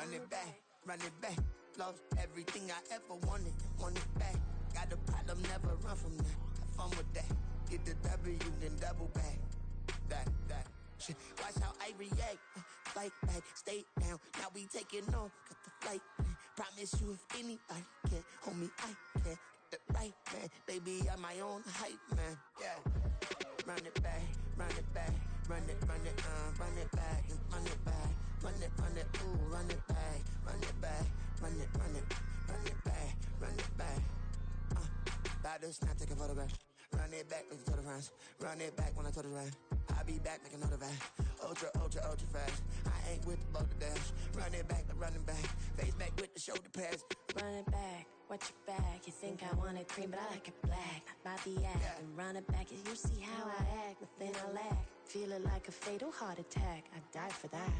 Run it back, run it back. Lost everything I ever wanted, want it back. Got a problem, never run from that. Have fun with that. Get the W, then double back. That. Shit. Watch how I react. Fight back, stay down. Now we taking off, got the flight. Promise you if anybody can, homie, I can. Get the right man, baby, I'm my own hype man. Yeah. Run it back, run it back. Run it back, and run it back. Run it, ooh, run it back. Run it back, run it back, run it back. About to snap, take a photograph. Run it back, make it to the friends. Run it back when I told it right. I'll be back, make another van. Ultra fast. I ain't with the boat to dash. Run it back, I'm running back. Face back with the shoulder pads. Run it back, watch your back. You think I want it cream, but I like it black. Not by the act. Yeah. And run it back, you see how I act. Nothing I lack. Feel it like a fatal heart attack. I'd die for that.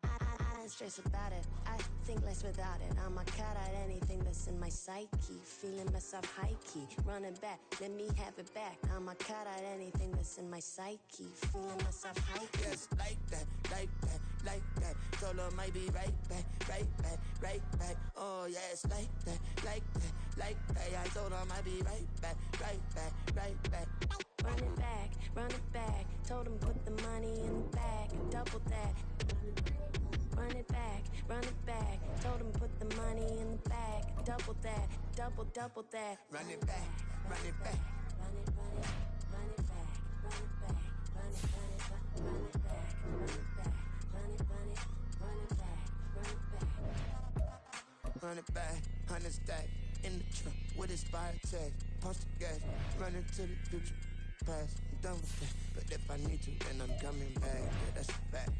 I don't stress about it. I think less without it. I'ma cut out anything that's in my psyche. Feeling myself high-key. Running back, let me have it back. I'ma cut out anything that's in my psyche. Feeling myself high-key. Yes, like that. Told her might be right back. Oh, yes, like that. I told her might be right back. Run it back. Told him put the money in the bag. Double that. Run it back. Told him put the money in the bag. Double that. Double that. Run it back. Run it back. Run it back. Run it back, 100 stack in the truck with expired tag. Punch the gas, run into the future. Past, I'm done with that. But if I need to, then I'm coming back. Yeah, that's a fact.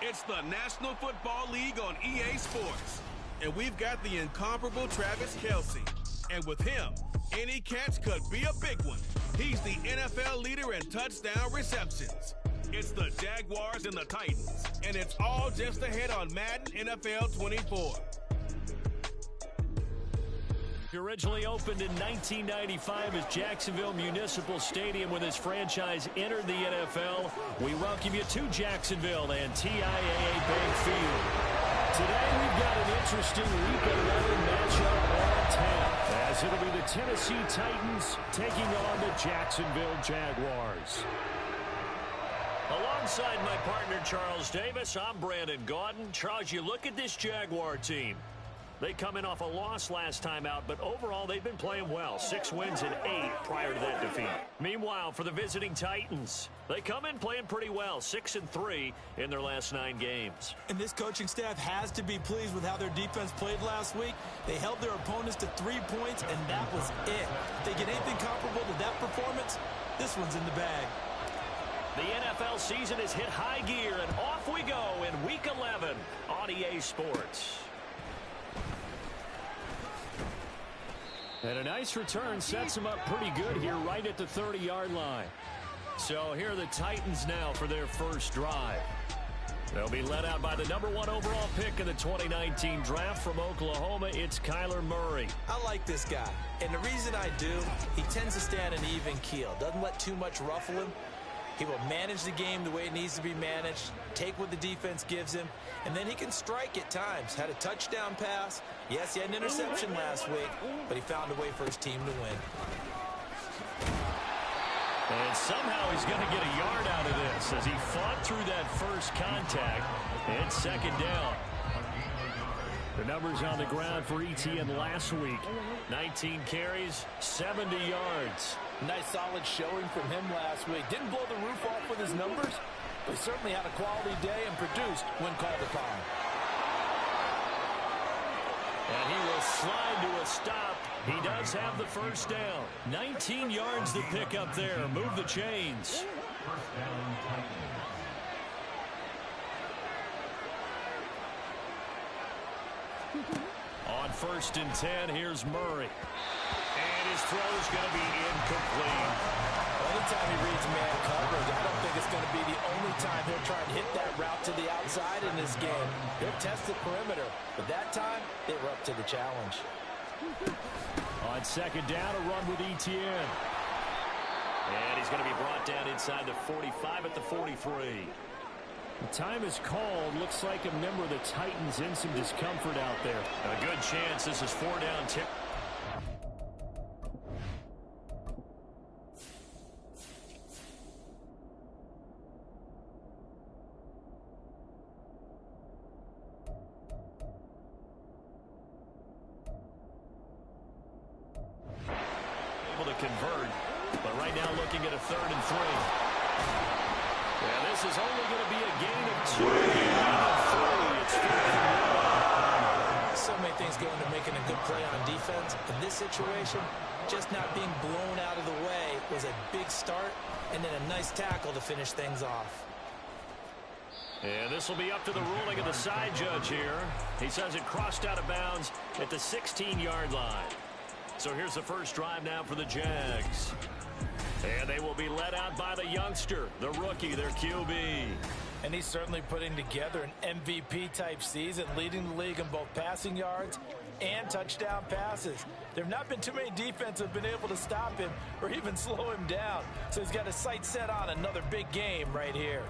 It's the National Football League on EA Sports. And we've got the incomparable Travis Kelce. And with him, any catch could be a big one. He's the NFL leader in touchdown receptions. It's the Jaguars and the Titans. And it's all just ahead on Madden NFL 24. Originally opened in 1995 as Jacksonville Municipal Stadium when this franchise entered the NFL. We welcome you to Jacksonville and TIAA Bank Field. Today we've got an interesting Week 11 matchup on tap, as it'll be the Tennessee Titans taking on the Jacksonville Jaguars. Alongside my partner Charles Davis, I'm Brandon Gaudin. Charles, you look at this Jaguar team. They come in off a loss last time out, but overall they've been playing well. 6 wins and 8 prior to that defeat. Meanwhile, for the visiting Titans, they come in playing pretty well. 6-3 in their last 9 games. And this coaching staff has to be pleased with how their defense played last week. They held their opponents to 3 points, and that was it. If they get anything comparable to that performance, this one's in the bag. The NFL season has hit high gear, and off we go in Week 11 on EA Sports. And a nice return sets them up pretty good here right at the 30-yard line. So here are the Titans now for their first drive. They'll be led out by the number 1 overall pick in the 2019 draft from Oklahoma. It's Kyler Murray. I like this guy, and the reason I do, he tends to stay on an even keel. Doesn't let too much ruffle him. He will manage the game the way it needs to be managed, take what the defense gives him, and then he can strike at times. Had a touchdown pass. Yes, he had an interception last week, but he found a way for his team to win. And somehow he's going to get a yard out of this as he fought through that first contact. And second down. The numbers on the ground for ETN last week. 19 carries, 70 yards. Nice solid showing from him last week. Didn't blow the roof off with his numbers, but he certainly had a quality day and produced when called upon. And he will slide to a stop. He does have the first down. 19 yards to pick up there. Move the chains. On 1st and 10, here's Murray. And his throw is going to be incomplete. Anytime he reads man coverage, I don't think it's going to be the only time he'll try and hit that route to the outside in this game. He'll test the perimeter, but that time, they were up to the challenge. On 2nd down, a run with ETN. And he's going to be brought down inside the 45 at the 43. The time is called. Looks like a member of the Titans in some discomfort out there. A good chance this is 4 down. Able to convert, but right now looking at a 3rd and 3. Yeah, this is only going to be a gain of 2. So many things go into making a good play on defense. In this situation, just not being blown out of the way was a big start, and then a nice tackle to finish things off. And this will be up to the ruling of the side judge here. He says it crossed out of bounds at the 16-yard line. So here's the first drive now for the Jags. And they will be led out by the youngster, the rookie, their QB. And he's certainly putting together an MVP-type season, leading the league in both passing yards and touchdown passes. There have not been too many defenses that have been able to stop him or even slow him down. So he's got his sights set on another big game right here.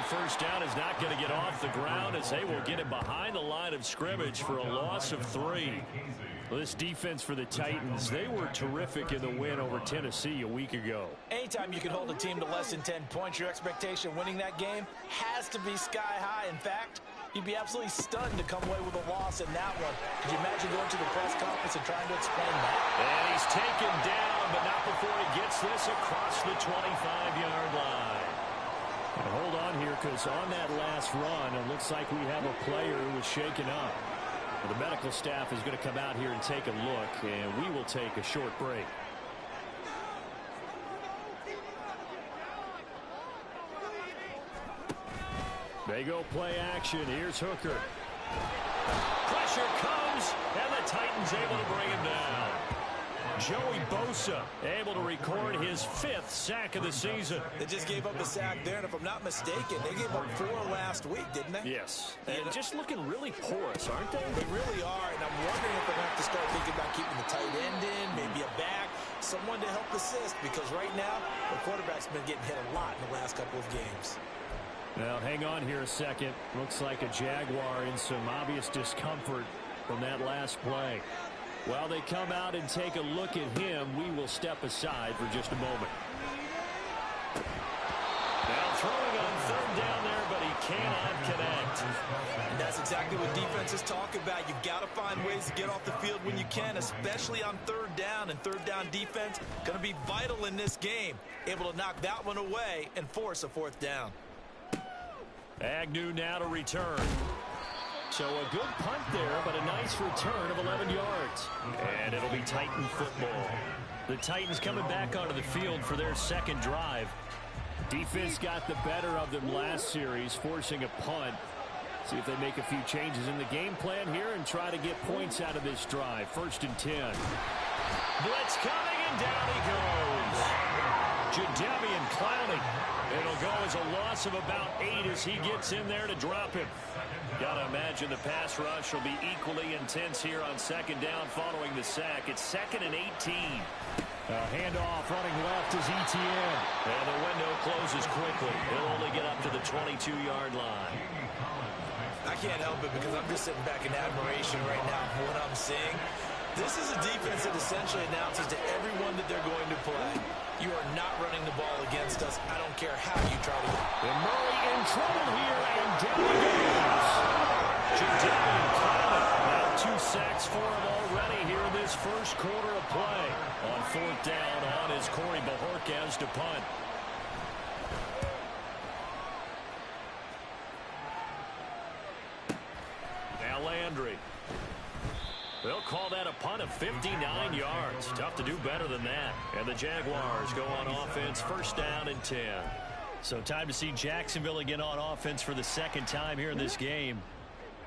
First down is not going to get off the ground as they will get him behind the line of scrimmage for a loss of 3. Well, this defense for the Titans, they were terrific in the win over Tennessee a week ago. Anytime you can hold a team to less than 10 points, your expectation winning that game has to be sky high. In fact, you'd be absolutely stunned to come away with a loss in that one. Could you imagine going to the press conference and trying to explain that? And he's taken down, but not before he gets this across the 25-yard line. And hold on here, because on that last run, it looks like we have a player who was shaken up. Well, the medical staff is going to come out here and take a look, and we will take a short break. They go play action. Here's Hooker. Pressure comes, and the Titans able to bring him down. Joey Bosa able to record his 5th sack of the season. They just gave up a sack there, and if I'm not mistaken, they gave up 4 last week, didn't they? Yes. And just looking really porous, aren't they? They really are, and I'm wondering if they're going to have to start thinking about keeping the tight end in, maybe a back, someone to help assist, because right now, the quarterback's been getting hit a lot in the last couple of games. Now, hang on here a second. Looks like a Jaguar in some obvious discomfort from that last play. While they come out and take a look at him, we will step aside for just a moment. Now throwing on 3rd down there, but he cannot connect. And that's exactly what defenses talk about. You've got to find ways to get off the field when you can, especially on 3rd down. And 3rd down defense going to be vital in this game. Able to knock that one away and force a 4th down. Agnew now to return. So a good punt there, but a nice return of 11 yards. And it'll be Titan football. The Titans coming back onto the field for their 2nd drive. Defense got the better of them last series, forcing a punt. See if they make a few changes in the game plan here and try to get points out of this drive. 1st and 10. Blitz coming, and down he goes. Jadeveon Clowney. It'll go as a loss of about 8 as he gets in there to drop him. Got to imagine the pass rush will be equally intense here on 2nd down following the sack. It's 2nd and 18. Handoff running left is Etienne. And the window closes quickly. He'll only get up to the 22-yard line. I can't help it because I'm just sitting back in admiration right now for what I'm seeing. This is a defense that essentially announces to everyone that they're going to play, you are not running the ball against us. I don't care how you try to. And Murray in trouble here, and down he goes. Jadeveon Clowney. Now 2 sacks for him already here in this first quarter of play. On 4th down on is Corey Bajorquez to punt. Now Landry. They'll call that a punt of 59 yards. Tough to do better than that. And the Jaguars go on offense, 1st down and 10. So time to see Jacksonville again on offense for the 2nd time here in this game.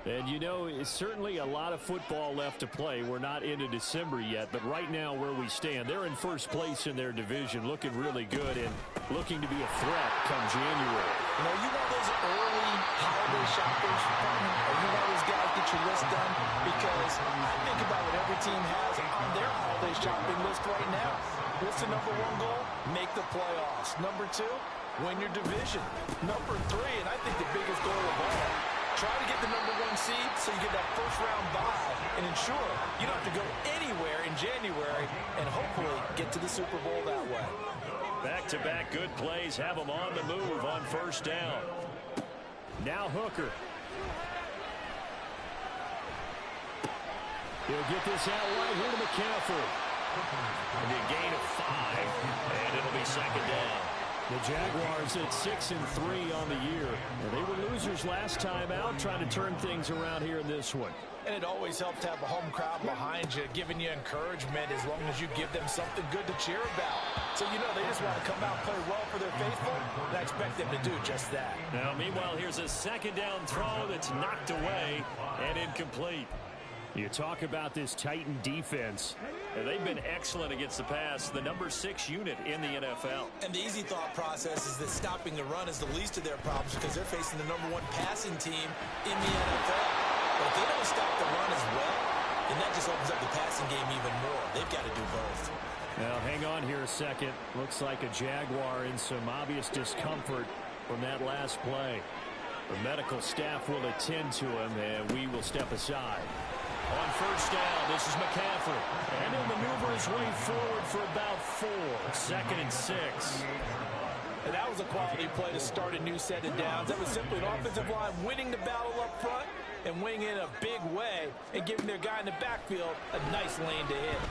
And, you know, it's certainly a lot of football left to play. We're not into December yet, but right now where we stand, they're in 1st place in their division, looking really good and looking to be a threat come January. You know, you want those early holiday shoppers, or you want those guys get your list done? Because I think about what every team has on their holiday shopping list right now. What's the number 1 goal? Make the playoffs. Number 2, win your division. Number 3, and I think the biggest goal of all, try to get the number 1 seed so you get that first-round bye and ensure you don't have to go anywhere in January and hopefully get to the Super Bowl that way. Back-to-back good plays have them on the move on 1st down. Now Hooker. He'll get this out right here to McCaffrey. And a gain of 5, and it'll be 2nd down. The Jaguars at 6-3 on the year. And they were losers last time out, trying to turn things around here in this one. And it always helps to have a home crowd behind you, giving you encouragement as long as you give them something good to cheer about. So, you know, they just want to come out and play well for their faithful, and I expect them to do just that. Now, meanwhile, here's a 2nd down throw that's knocked away and incomplete. You talk about this Titan defense. They've been excellent against the pass, the number 6 unit in the NFL. And the easy thought process is that stopping the run is the least of their problems because they're facing the number 1 passing team in the NFL. But if they don't stop the run as well, then that just opens up the passing game even more. They've got to do both. Now, hang on here a second. Looks like a Jaguar in some obvious discomfort from that last play. The medical staff will attend to him, and we will step aside. On 1st down, this is McCaffrey. And he'll maneuver his way forward for about 4. 2nd and 6. And that was a quality play to start a new set of downs. That was simply an offensive line winning the battle up front and winning it in a big way and giving their guy in the backfield a nice lane to hit.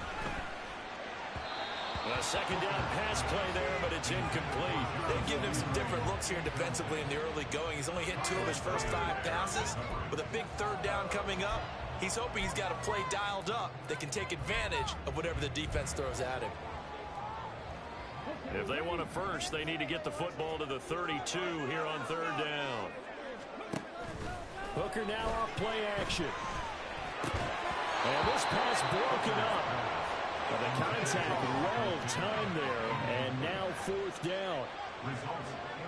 A 2nd down pass play there, but it's incomplete. They've given him some different looks here defensively in the early going. He's only hit 2 of his first 5 passes. With a big 3rd down coming up, he's hoping he's got a play dialed up that can take advantage of whatever the defense throws at him. If they want a first, they need to get the football to the 32 here on 3rd down. Hooker now off play action. And this pass broken up. But the contact well timed there, and now 4th down.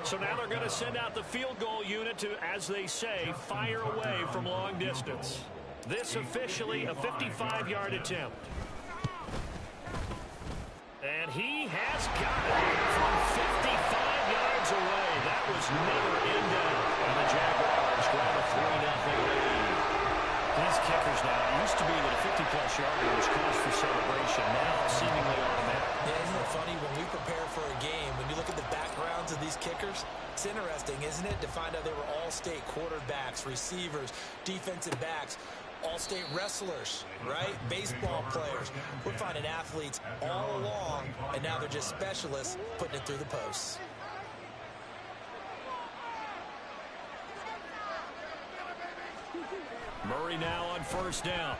So now they're going to send out the field goal unit to, as they say, fire away from long distance. This officially a 55-yard attempt. And he has got it from 55 yards away. That was never in doubt. And the Jaguars grab a 3-0 lead. These kickers now, it used to be that a 50-plus yarder was cause for celebration. Now seemingly automatic. Yeah, isn't it funny when we prepare for a game, when you look at the backgrounds of these kickers, it's interesting, isn't it, to find out they were all-state quarterbacks, receivers, defensive backs, all-state wrestlers, right? Baseball players. We're finding athletes all along, and now they're just specialists putting it through the posts. Murray now on 1st down.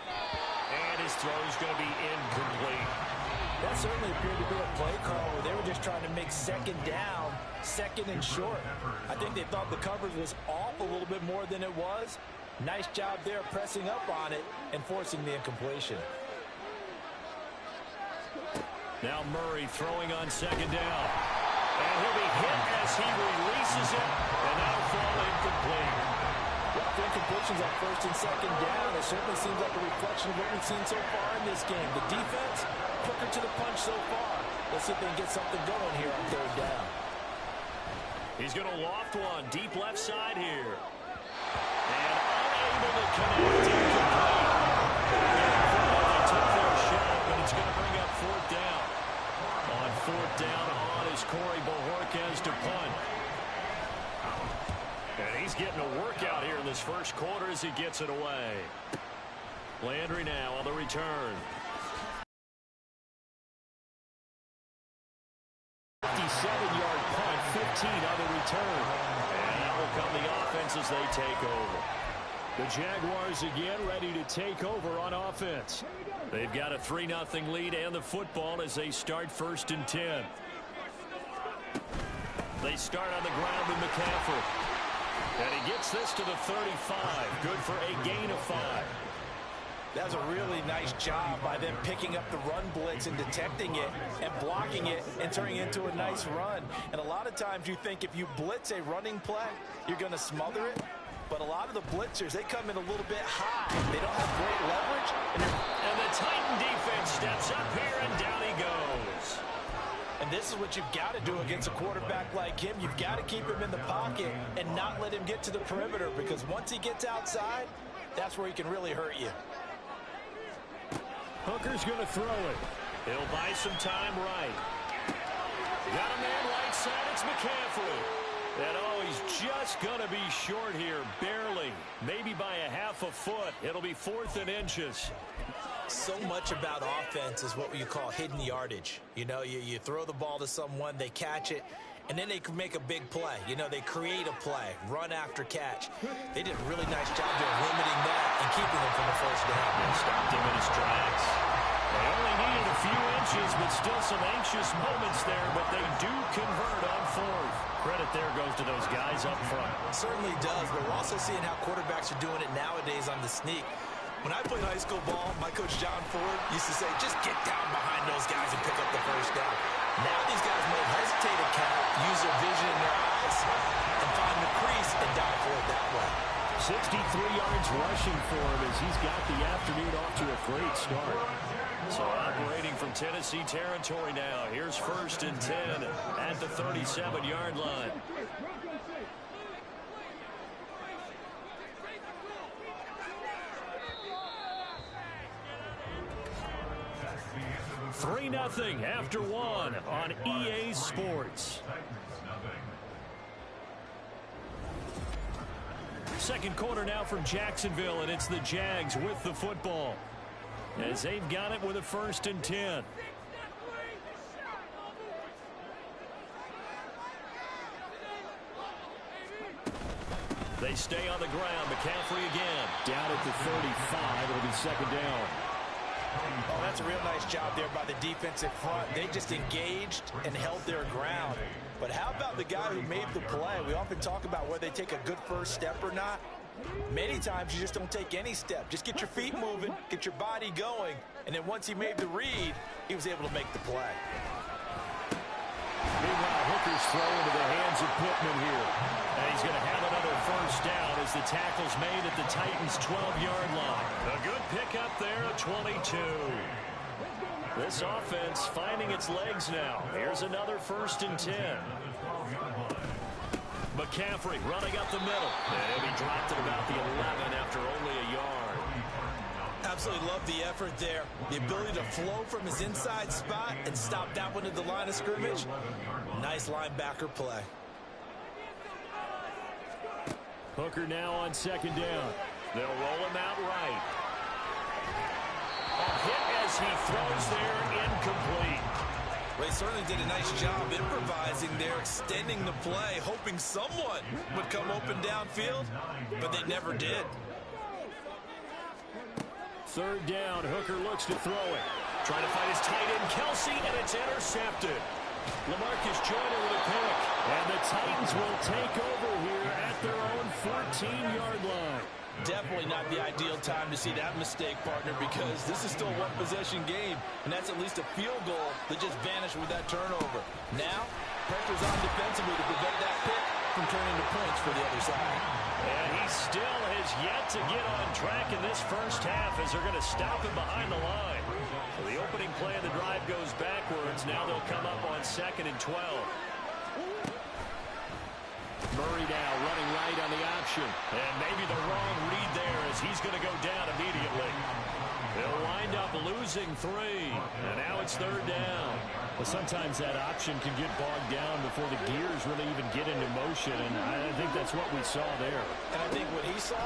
And his throw is going to be incomplete. That's certainly appeared to be a play call where they were just trying to make second down, second and short. I think they thought the coverage was off a little bit more than it was. Nice job there pressing up on it and forcing the incompletion. Now Murray throwing on second down. And he'll be hit as he releases it, and that'll fall incomplete. Well, for incompletions on first and second down, it certainly seems like a reflection of what we've seen so far in this game. The defense, quicker to the punch so far. Let's see if they can get something going here on third down. He's going to loft one, deep left side here. And unable to connect, incomplete. They took their shot, but it's going to bring up fourth down. On fourth down on is Corey Bojorquez to punt. And he's getting a workout here in this first quarter as he gets it away. Landry now on the return. 57-yard punt, 15 on the return. And that will come the offense as they take over. The Jaguars again ready to take over on offense. They've got a 3-0 lead and the football as they start first and 10. They start on the ground with McCaffrey. And he gets this to the 35. Good for a gain of 5. That's a really nice job by them picking up the run blitz and detecting it and blocking it and turning it into a nice run. And a lot of times you think if you blitz a running play, you're going to smother it. But a lot of the blitzers, they come in a little bit high. They don't have great leverage. And the Titan defense steps up here, and down he goes. And this is what you've got to do against a quarterback like him. You've got to keep him in the pocket and not let him get to the perimeter, because once he gets outside, that's where he can really hurt you. Hooker's going to throw it. He'll buy some time right. Got a man right side. It's McCaffrey. And oh, he's just going to be short here, barely. Maybe by a half a foot. It'll be 4th and inches. So much about offense is what you call hidden yardage. You know, you throw the ball to someone, they catch it, and then they can make a big play. You know, they create a play, run after catch. They did a really nice job there limiting that and keeping him from the first down. And stopped him in his tracks. They only needed a few inches, but still some anxious moments there, but they do convert on 4th. Credit there goes to those guys up front. It certainly does, but we're also seeing how quarterbacks are doing it nowadays on the sneak. When I played high school ball, my coach John Ford used to say, just get down behind those guys and pick up the first down. Now these guys may hesitate a count, use their vision in their eyes, and find the crease and dive for it that way. 63 yards rushing for him as he's got the afternoon off to a great start. So operating from Tennessee territory now. Here's 1st and 10 at the 37-yard line. Three 3-0 after 1 on EA Sports. Second quarter now from Jacksonville, and it's the Jags with the football as they've got it with a 1st and 10. They stay on the ground. McCaffrey again. Down at the 35. It'll be second down. Oh, that's a real nice job there by the defensive front. They just engaged and held their ground. But how about the guy who made the play? We often talk about whether they take a good first step or not. Many times you just don't take any step. Just get your feet moving, get your body going, and then once he made the read, he was able to make the play. Meanwhile, Hooker's throw into the hands of Pittman here. And he's going to have another first down as the tackle's made at the Titans' 12-yard line. A good pickup there at 22. This offense finding its legs now. Here's another 1st and 10. McCaffrey running up the middle. And he dropped at about the 11 after only a yard. Absolutely love the effort there. The ability to flow from his inside spot and stop that one at the line of scrimmage. Nice linebacker play. Hooker now on second down. They'll roll him out right. A hit as he throws there, incomplete. Well, he certainly did a nice job improvising there, extending the play, hoping someone would come open downfield, but they never did. Third down, Hooker looks to throw it. Trying to find his tight end, Kelsey, and it's intercepted. LaMarcus Joyner with a pick. And the Titans will take over here at their own 14-yard line. Definitely not the ideal time to see that mistake, partner, because this is still a one-possession game, and that's at least a field goal that just vanished with that turnover. Now, pressure's on defensively to prevent that pick from turning into points for the other side. And he still has yet to get on track in this first half as they're going to stop him behind the line. So the opening play of the drive goes backwards. Now they'll come up on 2nd and 12. Murray now running right on the option. And maybe the wrong read there as he's going to go down immediately. They'll wind up losing 3. And now it's 3rd down. Well, sometimes that option can get bogged down before the gears really even get into motion. And I think that's what we saw there. And I think what he saw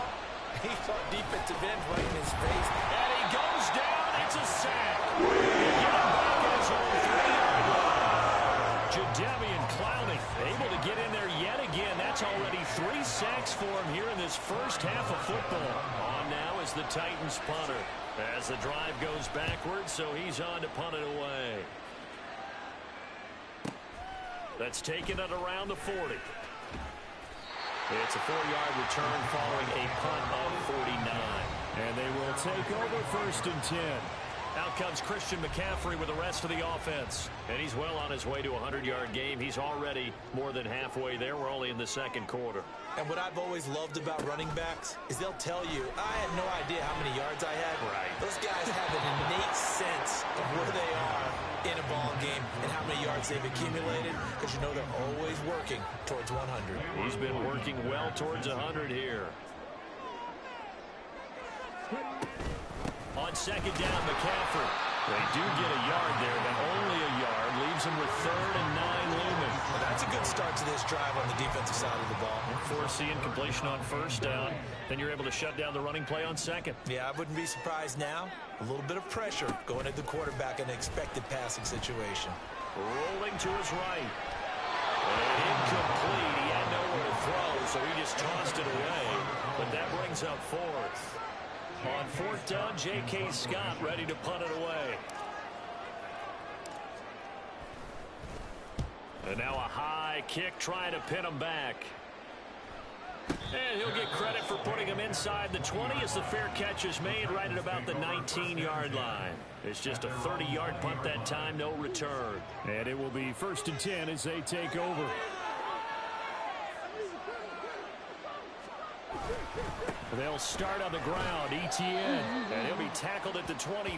defensive end right in his face. And he goes down. It's a sack. Get him back at his own 3-yard line. Jadeveon Clowney able to get in there yet again. That's already 3 sacks for him here in this first half of football. On now is the Titans punter as the drive goes backwards, so he's on to punt it away. That's taken it around the 40. It's a 4-yard return following a punt of 49. And they will take over 1st and 10. Out comes Christian McCaffrey with the rest of the offense. And he's well on his way to a 100-yard game. He's already more than halfway there. We're only in the 2nd quarter. And what I've always loved about running backs is they'll tell you, I had no idea how many yards I had. Right. Those guys have an innate sense of where they are in a ball game and how many yards they've accumulated, because you know they're always working towards 100. He's been working well towards 100 here. On 2nd down, McCaffrey. They do get a yard there, but only a yard. Leaves him with 3rd and 9 looming. Well, that's a good start to this drive on the defensive side of the ball. Forcing completion on 1st down. Then you're able to shut down the running play on 2nd. Yeah, I wouldn't be surprised now. A little bit of pressure going at the quarterback in an expected passing situation. Rolling to his right. Incomplete. He had nowhere to throw, so he just tossed it away. But that brings up 4th. On 4th down, J.K. Scott ready to punt it away. And now a high kick trying to pin him back. And he'll get credit for putting him inside the 20 as the fair catch is made right at about the 19-yard line. It's just a 30-yard punt that time, no return. And it will be 1st and 10 as they take over. They'll start on the ground, Etienne. And he'll be tackled at the 23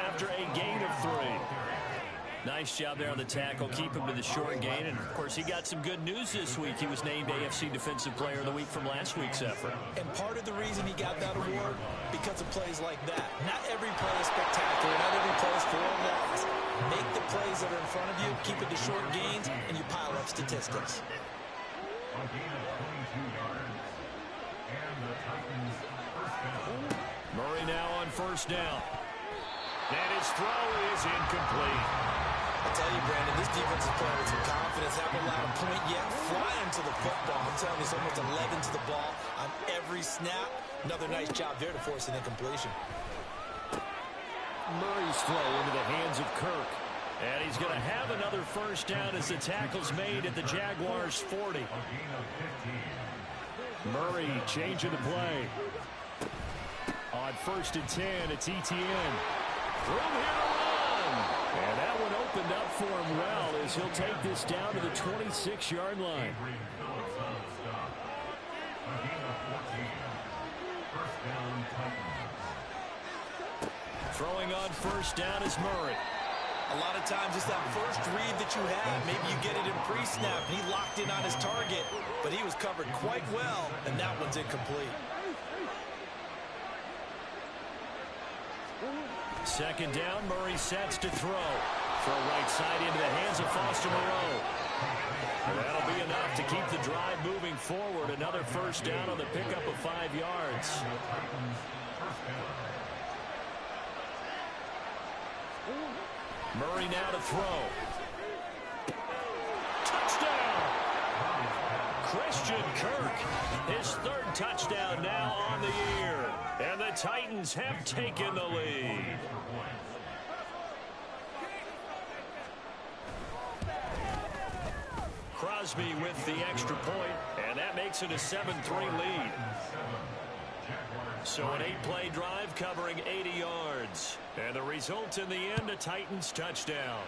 after a gain of 3. Nice job there on the tackle. Keep him to the short gain. And, of course, he got some good news this week. He was named AFC Defensive Player of the Week from last week's effort. And part of the reason he got that award, because of plays like that. Not every play is spectacular. Not every play is for a loss. Make the plays that are in front of you, keep it to short gains, and you pile up statistics. Murray now on 1st down. And his throw is incomplete. I'll tell you, Brandon, this defense is playing with some confidence. Haven't allowed a point yet. Flying to the football. I'm telling you, it's almost 11 to the ball on every snap. Another nice job there to force an incompletion. Murray's throw into the hands of Kirk. And he's going to have another 1st down as the tackle's made at the Jaguars 40. Murray changing the play. On 1st and 10, it's Etienne. Room here to run. And that one opened up for him well as he'll take this down to the 26-yard line. Throwing on 1st down is Murray. A lot of times it's that first read that you have. Maybe you get it in pre-snap, and he locked in on his target, but he was covered quite well, and that one's incomplete. 2nd down, Murray sets to throw. Throw right side into the hands of Foster Moreau. That'll be enough to keep the drive moving forward. Another 1st down on the pickup of 5 yards. Murray now to throw. Touchdown! Christian Kirk, his 3rd touchdown now on the year. And the Titans have taken the lead. Crosby with the extra point, and that makes it a 7-3 lead. So an 8-play drive covering 80 yards. And the result in the end, a Titans touchdown.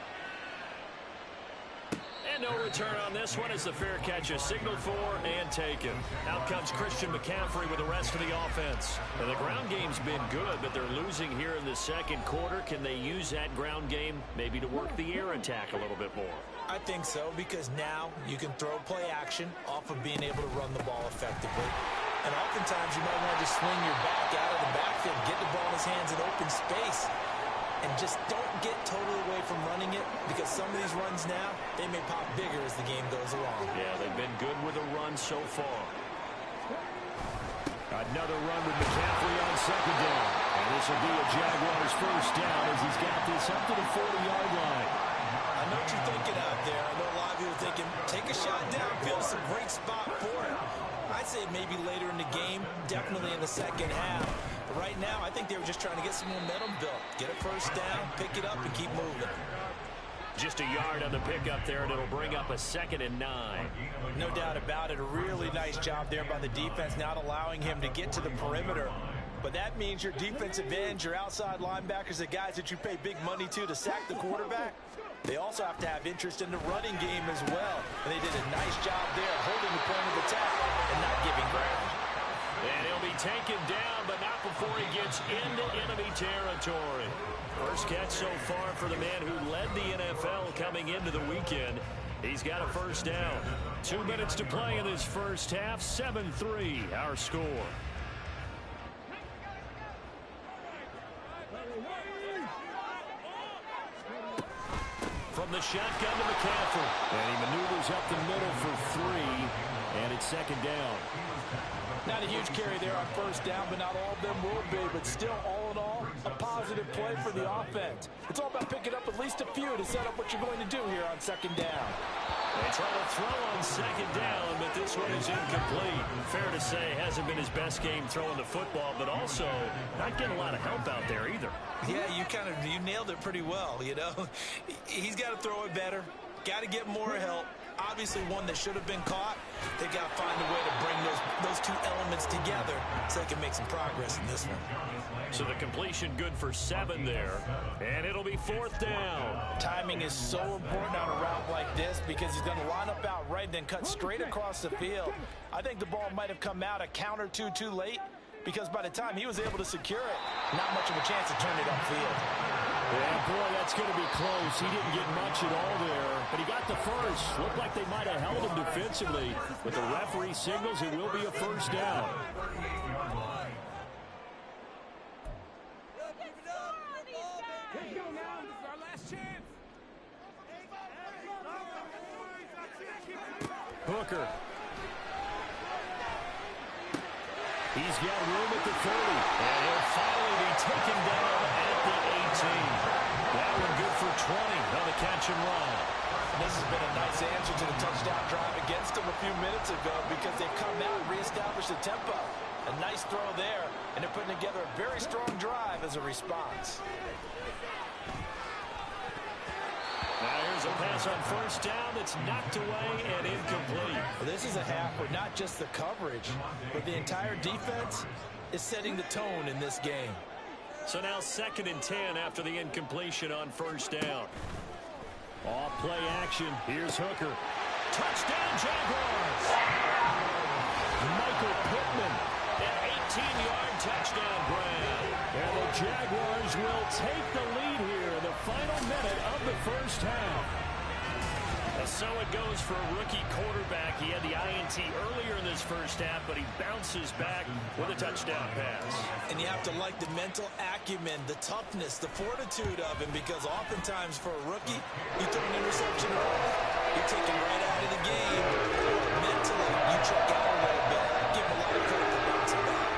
And no return on this one as the fair catch is signaled for and taken. Out comes Christian McCaffrey with the rest of the offense. And the ground game's been good, but they're losing here in the second quarter. Can they use that ground game maybe to work the air attack a little bit more? I think so, because now you can throw play action off of being able to run the ball effectively. And oftentimes you might want to just swing your back out of the backfield, get the ball in his hands in open space, and just don't get totally away from running it, because some of these runs now, they may pop bigger as the game goes along. Yeah, they've been good with a run so far. Another run with McCaffrey on second down. And this will be a Jaguars first down as he's got this up to the 40-yard line. I know what you're thinking out there. I know a lot of you are thinking, take a shot downfield. It's a great spot for it. I'd say maybe later in the game, definitely in the second half. But right now, I think they were just trying to get some momentum built. Get a first down, pick it up, and keep moving. Just a yard on the pickup there, and it'll bring up a 2nd and 9. No doubt about it. A really nice job there by the defense, not allowing him to get to the perimeter. But that means your defensive ends, your outside linebackers, the guys that you pay big money to sack the quarterback, they also have to have interest in the running game as well. And they did a nice job there holding the point of attack and not giving ground. And he'll be taken down, but not before he gets into enemy territory. First catch so far for the man who led the NFL coming into the weekend. He's got a first down. 2 minutes to play in this first half. 7-3, our score. From the shotgun to McCaffrey. And he maneuvers up the middle for 3. And it's second down. Not a huge carry there on first down, but not all of them will be. But still, all in all, a positive play for the offense. It's all about picking up at least a few to set up what you're going to do here on second down. They try to throw on second down, but this one is incomplete. Fair to say, hasn't been his best game throwing the football, but also not getting a lot of help out there either. Yeah, you nailed it pretty well, you know. He's got to throw it better, got to get more help. Obviously one that should have been caught. They got to find a way to bring those two elements together so they can make some progress in this one. So the completion good for 7 there. And it'll be 4th down. Timing is so important on a route like this because he's going to line up out right and then cut straight across the field. I think the ball might have come out a count or two too late because by the time he was able to secure it, not much of a chance to turn it upfield. Yeah, boy, that's going to be close. He didn't get much at all there, but he got the first. Looked like they might have held him defensively, but the referee signals it will be a first down. Hooker. He's got room at the 30, and he'll finally be taken down at the 18. That one good for 20 on the catch and run. This has been a nice answer to the touchdown drive against them a few minutes ago because they've come out and reestablished the tempo. A nice throw there, and they're putting together a very strong drive as a response. Now here's a pass on first down that's knocked away and incomplete. Well, this is a half where not just the coverage, but the entire defense is setting the tone in this game. So now 2nd and 10 after the incompletion on first down. Off play action. Here's Hooker. Touchdown Jaguars! Michael Pittman, an 18-yard touchdown grab. And the Jaguars will take the lead here in the final minute of the first half. So it goes for a rookie quarterback. He had the INT earlier in this first half, but he bounces back with a touchdown pass. And you have to like the mental acumen, the toughness, the fortitude of him, because oftentimes for a rookie, you throw an interception early, you're taken right out of the game. Mentally, you check out a little bit. Give him a lot of credit for bouncing back.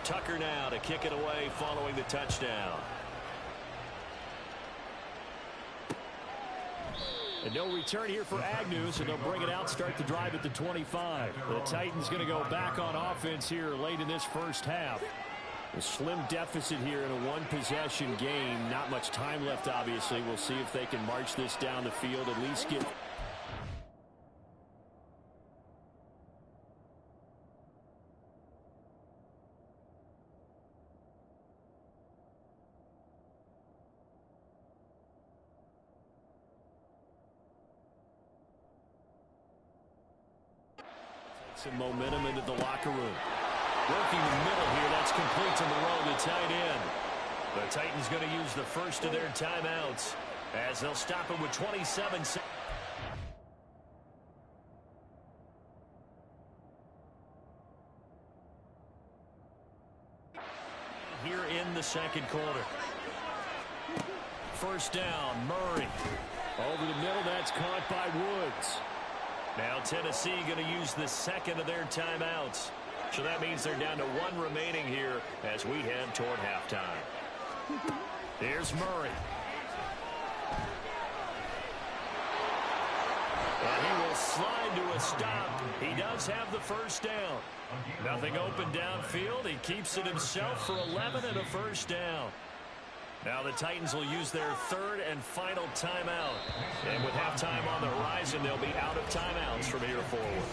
Tucker now to kick it away following the touchdown. And no return here for Agnew, so they'll bring it out, start the drive at the 25. The Titans going to go back on offense here late in this first half. A slim deficit here in a one-possession game. Not much time left, obviously. We'll see if they can march this down the field, at least get... some momentum into the locker room. Working the middle here. That's complete to Moreau, the tight end. The Titans going to use the first of their timeouts as they'll stop it with 27 seconds. Here in the second quarter. First down, Murray. Over the middle, that's caught by Woods. Now Tennessee going to use the second of their timeouts. So that means they're down to one remaining here as we head toward halftime. Here's Murray. And he will slide to a stop. He does have the first down. Nothing open downfield. He keeps it himself for 11 and a first down. Now the Titans will use their third and final timeout. And with halftime on the horizon, they'll be out of timeouts from here forward.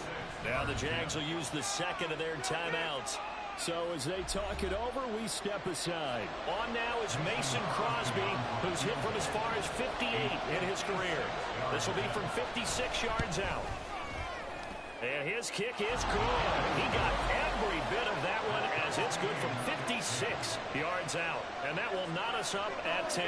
Now the Jags will use the second of their timeouts. So as they talk it over, we step aside. On now is Mason Crosby, who's hit from as far as 58 in his career. This will be from 56 yards out. And his kick is good. He got every bit of that one as it's good from 56 yards out. And that will knot us up at 10.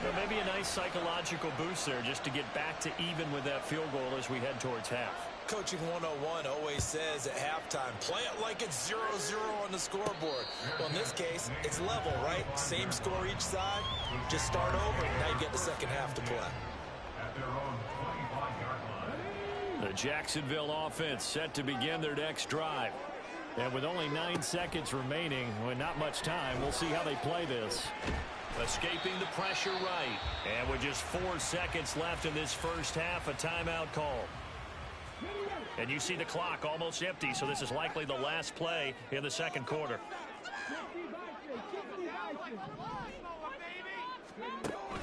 Well, maybe a nice psychological boost there just to get back to even with that field goal as we head towards half. Coaching 101 always says at halftime, play it like it's 0-0 on the scoreboard. Well, in this case, it's level, right? Same score each side. Just start over, and now you get the second half to play. The Jacksonville offense set to begin their next drive. And with only 9 seconds remaining, with not much time, we'll see how they play this. Escaping the pressure right. And with just 4 seconds left in this first half, a timeout call. And you see the clock almost empty, so this is likely the last play in the second quarter.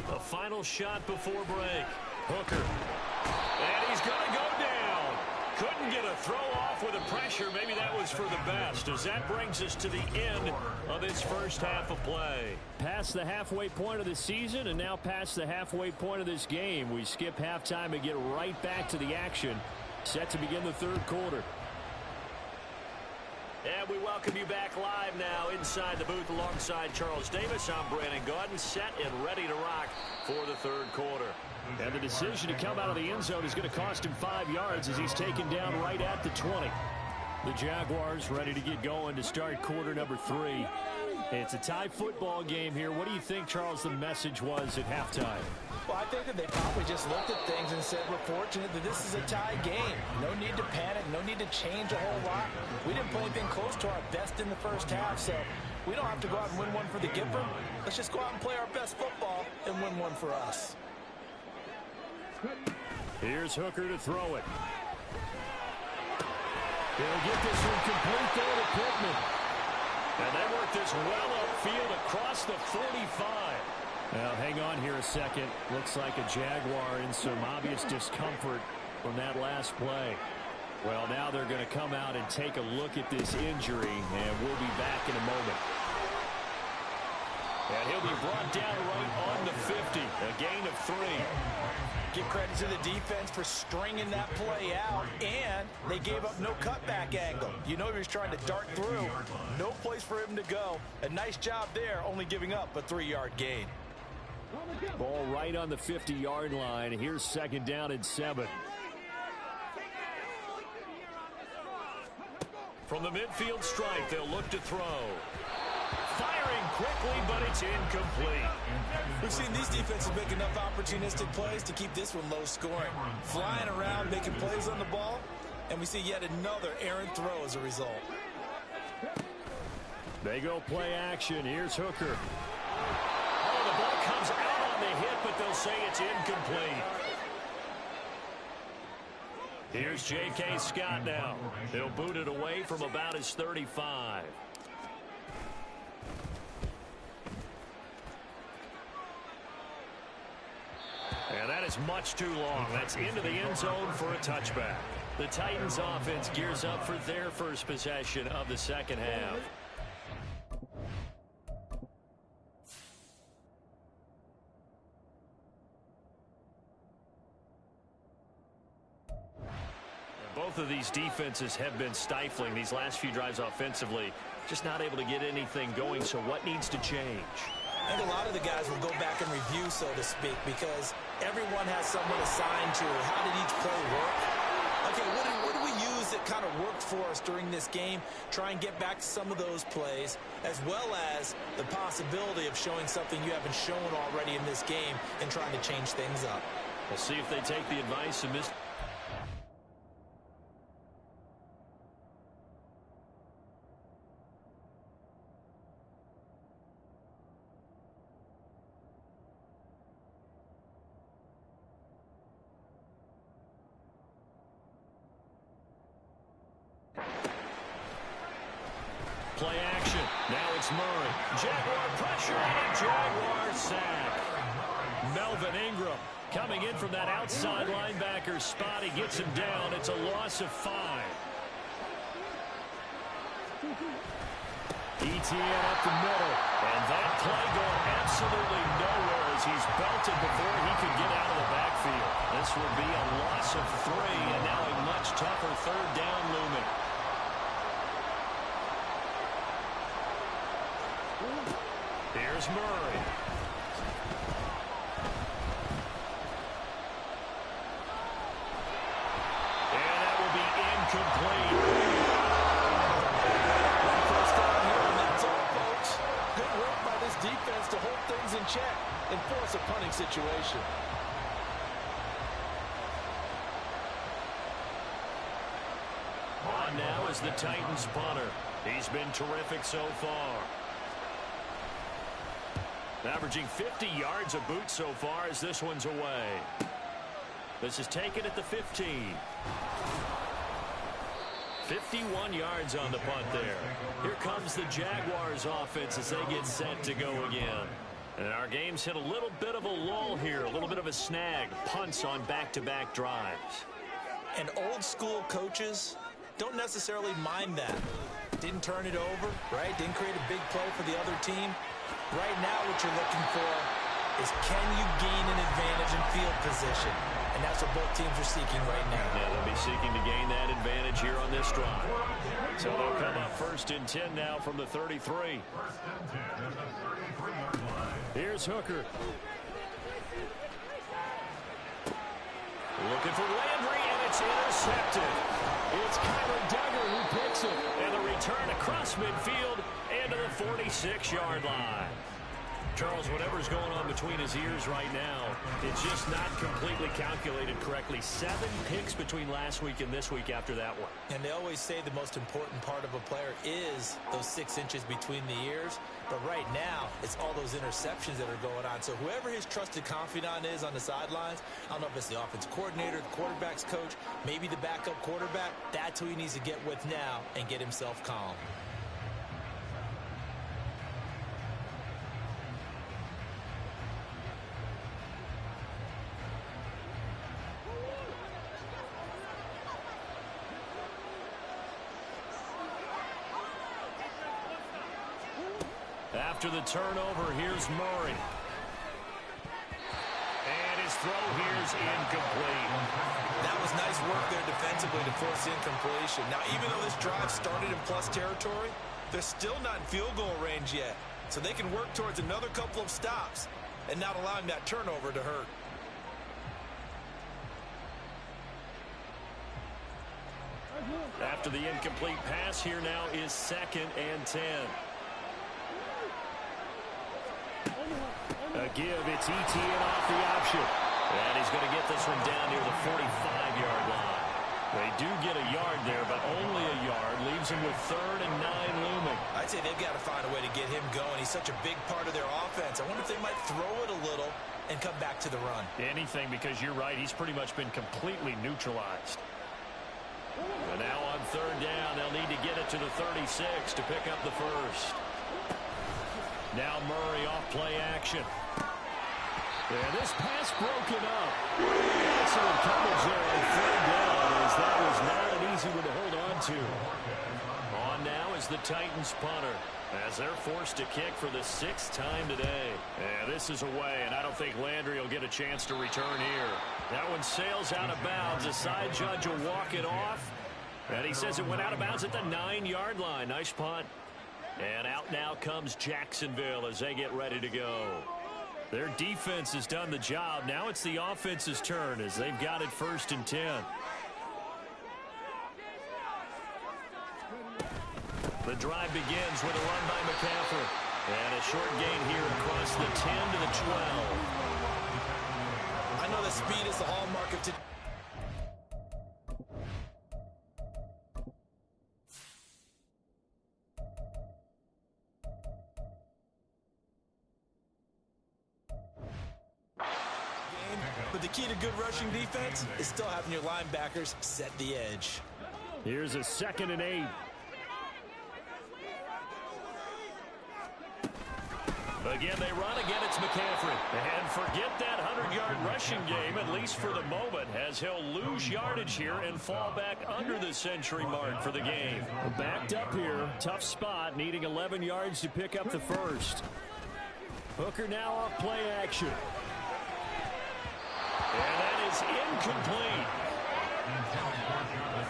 The final shot before break. Hooker. And he's going to go down. Couldn't get a throw off with the pressure. Maybe that was for the best, as that brings us to the end of this first half of play. Past the halfway point of the season and now past the halfway point of this game. We skip halftime and get right back to the action. Set to begin the third quarter. And we welcome you back live now inside the booth alongside Charles Davis. I'm Brandon Gaudin, set and ready to rock for the third quarter. And the decision to come out of the end zone is going to cost him 5 yards as he's taken down right at the 20. The Jaguars ready to get going to start quarter number 3. It's a tie football game here. What do you think, Charles, the message was at halftime? Well, I think that they probably just looked at things and said, we're fortunate that this is a tie game. No need to panic, no need to change a whole lot. We didn't play anything close to our best in the first half, so we don't have to go out and win one for the Gipper. Let's just go out and play our best football and win one for us. Here's Hooker to throw it. He'll get this one complete there to Pittman. And they work this well upfield across the 45. Now, hang on here a second. Looks like a Jaguar in some obvious discomfort from that last play. Well, now they're going to come out and take a look at this injury, and we'll be back in a moment. And he'll be brought down right on the 50, a gain of 3. Give credit to the defense for stringing that play out, and they gave up no cutback angle. You know he was trying to dart through. No place for him to go. A nice job there, only giving up a 3-yard gain. Ball right on the 50-yard line. Here's second down and 7. From the midfield stripe, they'll look to throw. Firing quickly, but it's incomplete. We've seen these defenses make enough opportunistic plays to keep this one low scoring. Flying around, making plays on the ball, and we see yet another errant throw as a result. They go play action. Here's Hooker. Oh, the ball comes out on the hit, but they'll say it's incomplete. Here's J.K. Scott now. He'll boot it away from about his 35. And that is much too long. That's into the end zone for a touchback. The Titans offense gears up for their first possession of the second half. Both of these defenses have been stifling these last few drives offensively. Just not able to get anything going, so what needs to change? I think a lot of the guys will go back and review, so to speak, because everyone has someone assigned to how did each play work. Okay, what did we use that kind of worked for us during this game? Try and get back to some of those plays, as well as the possibility of showing something you haven't shown already in this game and trying to change things up. We'll see if they take the advice and miss. Play action. Now it's Murray. Jaguar pressure and a Jaguar sack. Melvin Ingram coming in from that outside linebacker spot. He gets him down. It's a loss of 5. ETN up the middle. And that play going absolutely nowhere as he's belted before he could get out of the backfield. This will be a loss of 3 and now a much tougher third down looming. Here's Murray. And that will be incomplete. First down here, and that's all, folks. Good work by this defense to hold things in check and force a punting situation. On now is the Titans punter. He's been terrific so far. Averaging 50 yards a boot so far as this one's away. This is taken at the 15. 51 yards on the punt there. Here comes the Jaguars offense as they get set to go again. And our game's hit a little bit of a lull here, a little bit of a snag. Punts on back-to-back drives. And old school coaches don't necessarily mind that. Didn't turn it over, right? Didn't create a big play for the other team. Right now what you're looking for is can you gain an advantage in field position? And that's what both teams are seeking right now. Yeah, they'll be seeking to gain that advantage here on this drive. So they'll come up 1st and 10 now from the 33. Here's Hooker. Looking for Landry, and it's intercepted. It's Kyler Duggar who picks it. And the return across midfield and to the 46-yard line. Charles, whatever's going on between his ears right now, it's just not completely calculated correctly. 7 picks between last week and this week after that one. And they always say the most important part of a player is those 6 inches between the ears. But right now, it's all those interceptions that are going on. So whoever his trusted confidant is on the sidelines, I don't know if it's the offense coordinator, the quarterback's coach, maybe the backup quarterback, that's who he needs to get with now and get himself calm. After the turnover, here's Murray. And his throw here's incomplete. That was nice work there defensively to force incompletion. Now, even though this drive started in plus territory, they're still not in field goal range yet. So they can work towards another couple of stops and not allowing that turnover to hurt. After the incomplete pass, here now is 2nd and 10. A give, it's ETN off the option. And he's going to get this one down near the 45-yard line. They do get a yard there, but only a yard. Leaves him with 3rd and 9 looming. I'd say they've got to find a way to get him going. He's such a big part of their offense. I wonder if they might throw it a little and come back to the run. Anything, because you're right. He's pretty much been completely neutralized. third down. They'll need to get it to the 36 to pick up the first. Now Murray off play action. And this pass broken up. Excellent coverage there on third down, as that was not an easy one to hold on to. On now is the Titans punter, as they're forced to kick for the 6th time today. And this is away, and I don't think Landry will get a chance to return here. That one sails out of bounds. The side judge will walk it off, and he says it went out of bounds at the 9-yard line. Nice punt. And out now comes Jacksonville as they get ready to go. Their defense has done the job. Now it's the offense's turn as they've got it 1st and 10. The drive begins with a run by McCaffrey. And a short gain here across the 10 to the 12. I know that speed is the hallmark of today. But the key to good rushing defense is still having your linebackers set the edge. Here's a 2nd and 8. Again, they run. Again, it's McCaffrey. And forget that 100-yard rushing game, at least for the moment, as he'll lose yardage here and fall back under the century mark for the game. Backed up here. Tough spot, needing 11 yards to pick up the first. Hooker now off play action. And that is incomplete.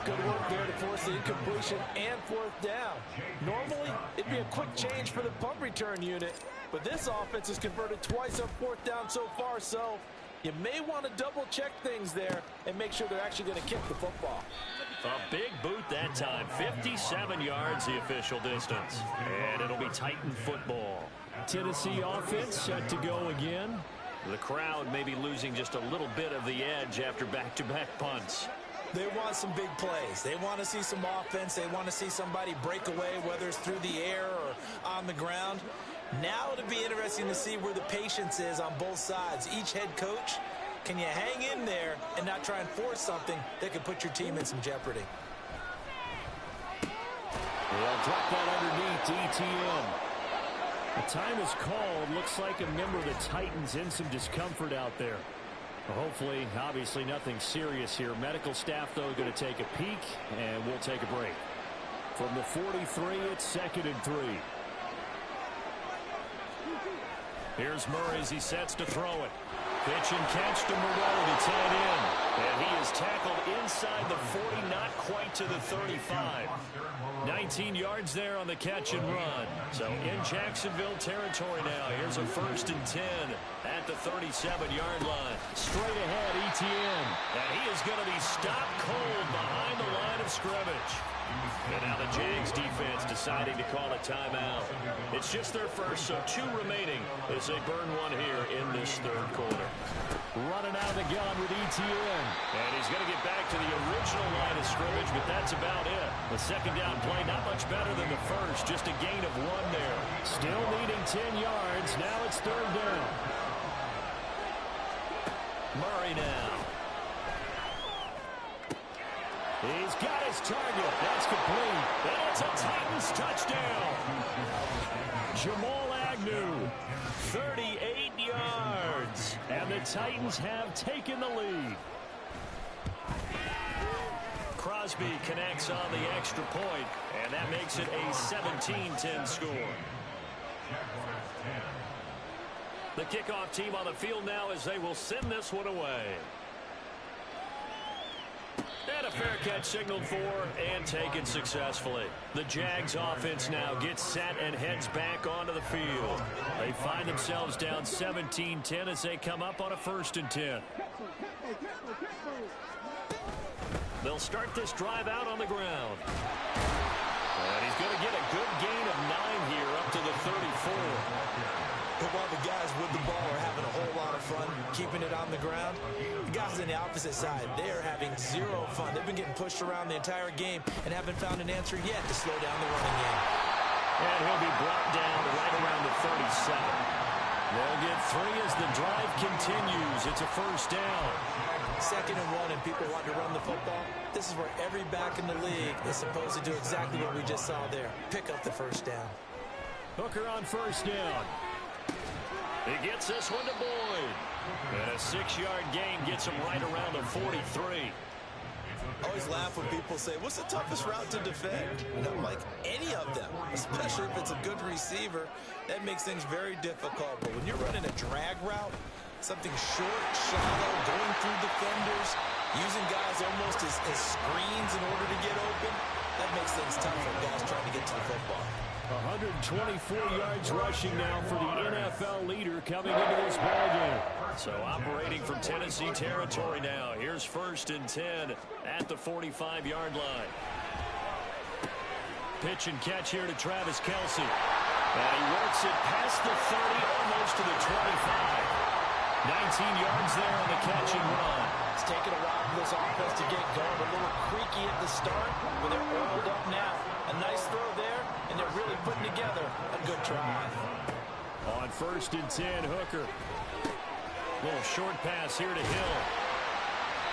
Good work there to force the incompletion and 4th down. Normally, it'd be a quick change for the punt return unit, but this offense has converted twice on 4th down so far, so you may want to double-check things there and make sure they're actually going to kick the football. A big boot that time. 57 yards the official distance. And it'll be Titan football. Tennessee offense set to go again. The crowd may be losing just a little bit of the edge after back-to-back punts. They want some big plays. They want to see some offense. They want to see somebody break away, whether it's through the air or on the ground. Now it'll be interesting to see where the patience is on both sides. Each head coach, can you hang in there and not try and force something that could put your team in some jeopardy? They'll drop that underneath to ETN. The time is called. Looks like a member of the Titans in some discomfort out there. Hopefully, obviously nothing serious here. Medical staff, though, going to take a peek, and we'll take a break. From the 43, it's 2nd and 3. Here's Murray as he sets to throw it. Pitch and catch to Moreau, the tight end. And he is tackled inside the 40, not quite to the 35. 19 yards there on the catch and run. So in Jacksonville territory now. Here's a 1st and 10 at the 37-yard line. Straight ahead, ETN. And he is going to be stopped cold behind the line of scrimmage. And now the Jags defense deciding to call a timeout. It's just their first, so 2 remaining as they burn one here in this 3rd quarter. Running out of the gun with ETN. And he's going to get back to the original line of scrimmage, but that's about it. The 2nd down play, not much better than the first, just a gain of 1 there. Still needing 10 yards. Now it's 3rd down. Murray now. He's got his target. That's complete. And it's a Titans touchdown. Jamal Agnew, 38 yards. And the Titans have taken the lead. Crosby connects on the extra point, and that makes it a 17-10 score. The kickoff team on the field now as they will send this one away. And a fair catch signaled for and taken successfully. The Jags offense now gets set and heads back onto the field. They find themselves down 17-10 as they come up on a 1st and 10. They'll start this drive out on the ground. And he's going to get a good gain of 9 here up to the 34. But while the guys with the ball are having a whole lot of fun keeping it on the ground, the guys on the opposite side, they're having 0 fun. They've been getting pushed around the entire game and haven't found an answer yet to slow down the running game. And he'll be brought down right around the 37. They'll get 3 as the drive continues. It's a first down. 2nd and 1 and people want to run the football. This is where every back in the league is supposed to do exactly what we just saw there. Pick up the first down. Hooker on first down. He gets this one to Boyd. And a 6-yard gain gets him right around the 43. I always laugh when people say, what's the toughest route to defend? And I'm like, any of them, especially if it's a good receiver. That makes things very difficult. But when you're running a drag route, something short, shallow, going through defenders, using guys almost as screens in order to get open, that makes things tough for guys trying to get to the football. 124 yards rushing now for the NFL leader coming into this ballgame. So operating from Tennessee territory now. Here's 1st and 10 at the 45-yard line. Pitch and catch here to Travis Kelce. And he works it past the 30, almost to the 25. 19 yards there on the catch and run. It's taken a while for this offense to get going. A little creaky at the start, but they're oiled up now. A nice throw there, and they're really putting together a good drive. On 1st and 10, Hooker. Little short pass here to Hill.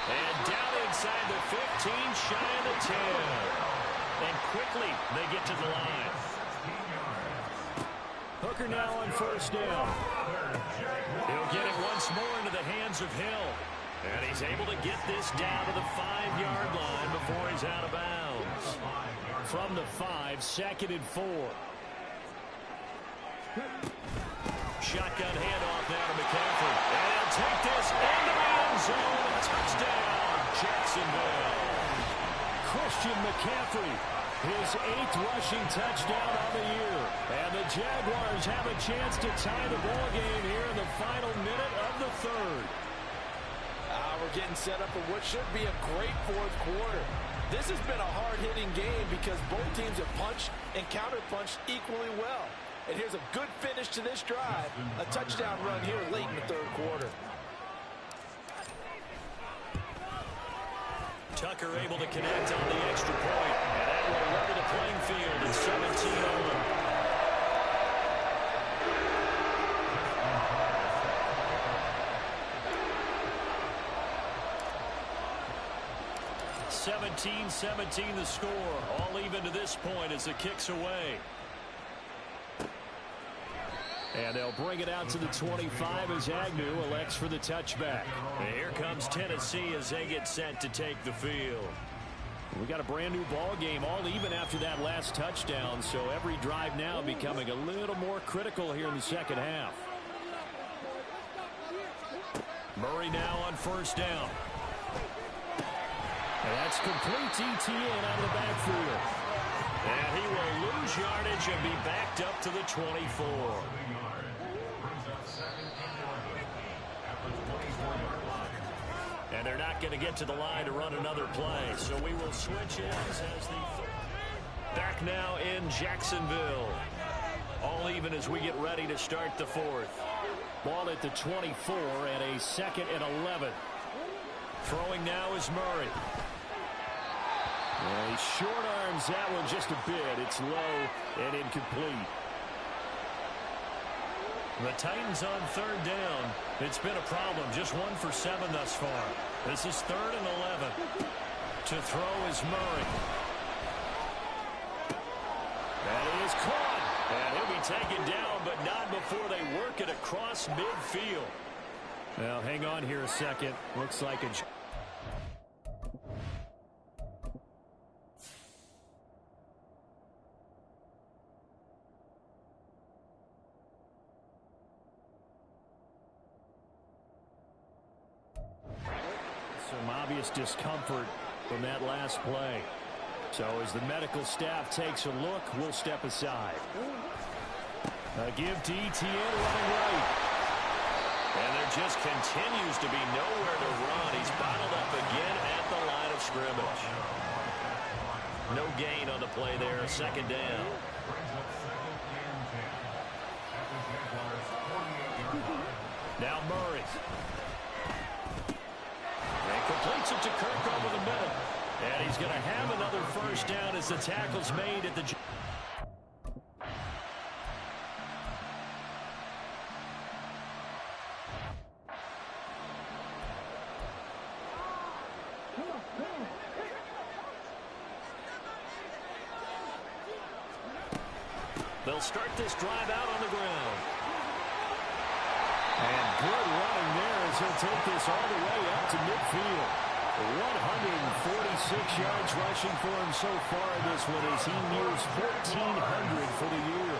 And down inside the 15, shy of the 10. And quickly they get to the line. Hooker now on 1st down. He'll get it once more into the hands of Hill. And he's able to get this down to the 5-yard line before he's out of bounds. From the 5, 2nd and 4. Shotgun handoff now to McCaffrey. And he'll take this into the end zone. Touchdown, Jacksonville. Christian McCaffrey, his 8th rushing touchdown of the year. And the Jaguars have a chance to tie the ball game here in the final minute of the 3rd. We're getting set up for what should be a great 4th quarter. This has been a hard-hitting game because both teams have punched and counter-punched equally well. And here's a good finish to this drive. A touchdown run here late in the 3rd quarter. Tucker able to connect on the extra point. And that will level the playing field at 17-0. 17-17 the score. All even to this point as the kick's away. And they'll bring it out to the 25 as Agnew elects for the touchback. And here comes Tennessee as they get set to take the field. We got a brand new ball game, all even after that last touchdown. So every drive now becoming a little more critical here in the 2nd half. Murray now on 1st down. And that's complete ETN out of the backfield. And he will lose yardage and be backed up to the 24. And they're not going to get to the line to run another play. So we will switch ends as the back now in Jacksonville. All even as we get ready to start the 4th. Ball at the 24 and a 2nd and 11. Throwing now is Murray. Well, he short arms that one just a bit. It's low and incomplete. The Titans on 3rd down. It's been a problem. Just 1 for 7 thus far. This is 3rd and 11. To throw is Murray. That is caught. And he'll be taken down, but not before they work it across midfield. Well, hang on here a second. Looks like a... Some obvious discomfort from that last play. So as the medical staff takes a look, we'll step aside. A give to ETN running right. And there just continues to be nowhere to run. He's bottled up again at the line of scrimmage. No gain on the play there. 2nd down. Now Murray. And completes it to Kirk over the middle. And he's going to have another 1st down as the tackle's made at the... They'll start this drive out on the ground. And good running there as he'll take this all the way up to midfield. 146 yards rushing for him so far in this one as he nears 1,400 for the year.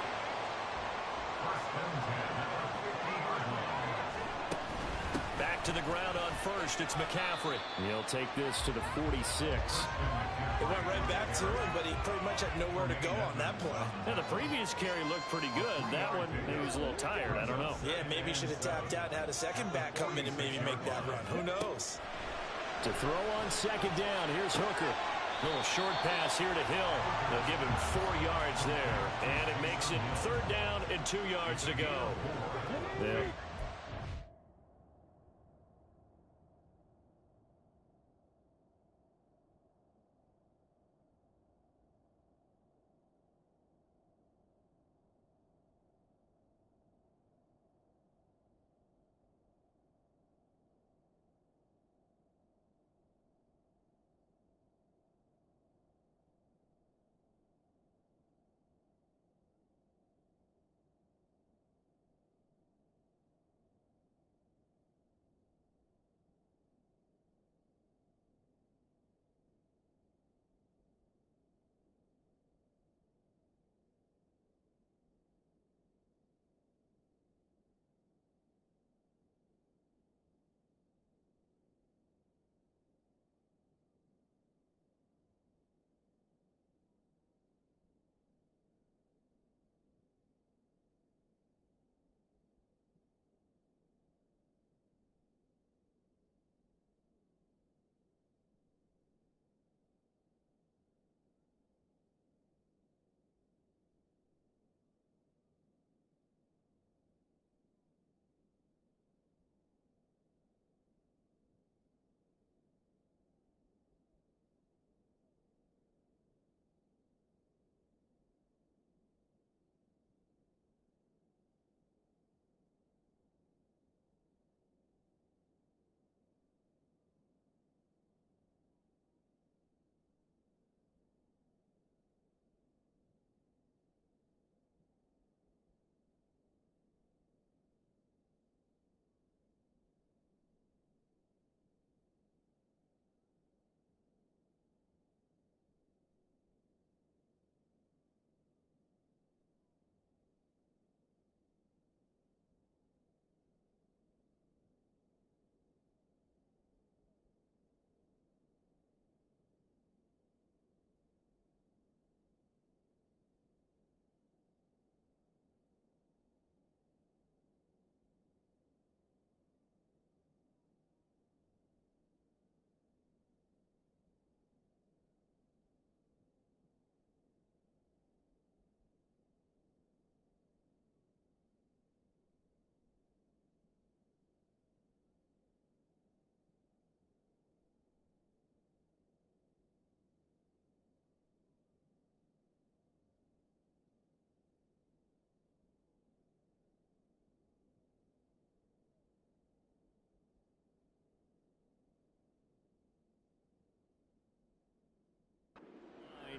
Back to the ground on first. It's McCaffrey. He'll take this to the 46. It went right back to him, but he pretty much had nowhere to go on that play. Yeah, the previous carry looked pretty good. That one, maybe he was a little tired. I don't know. Yeah, maybe he should have tapped out and had a second back come in and maybe make that run. Who knows? To throw on second down, here's Hooker. Little short pass here to Hill. They'll give him 4 yards there. And it makes it third down and 2 yards to go. Yeah.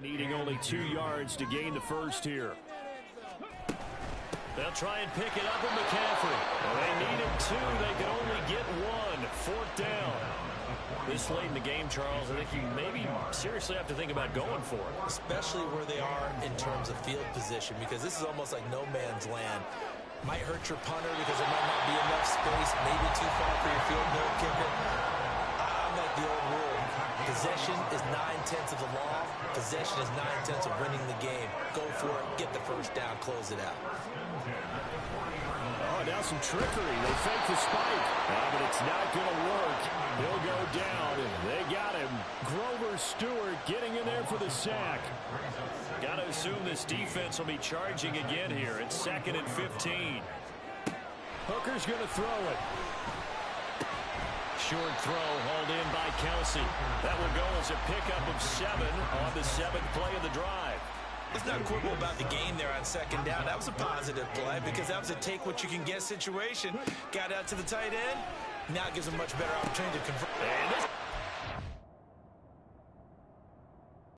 Needing only 2 yards to gain the first here. They'll try and pick it up with McCaffrey. They needed 2. They could only get 1. Fourth down. This late in the game, Charles, I think you maybe seriously have to think about going for it. Especially where they are in terms of field position, because this is almost like no man's land. Might hurt your punter because there might not be enough space, maybe too far for your field goal kicker. I'm like the old rule. Possession is 9/10 of the law. Possession is 9/10 of winning the game. Go for it. Get the first down. Close it out. Oh, now some trickery. They fake the spike. But it's not going to work. He'll go down, and they got him. Grover Stewart getting in there for the sack. Got to assume this defense will be charging again here. It's 2nd and 15. Hooker's going to throw it. Short throw hauled in by Kelsey. That will go as a pickup of 7 on the 7th play of the drive. Let's not quibble about the game there on second down. That was a positive play because that was a take-what-you-can-get situation. Got out to the tight end. Now it gives a much better opportunity to convert.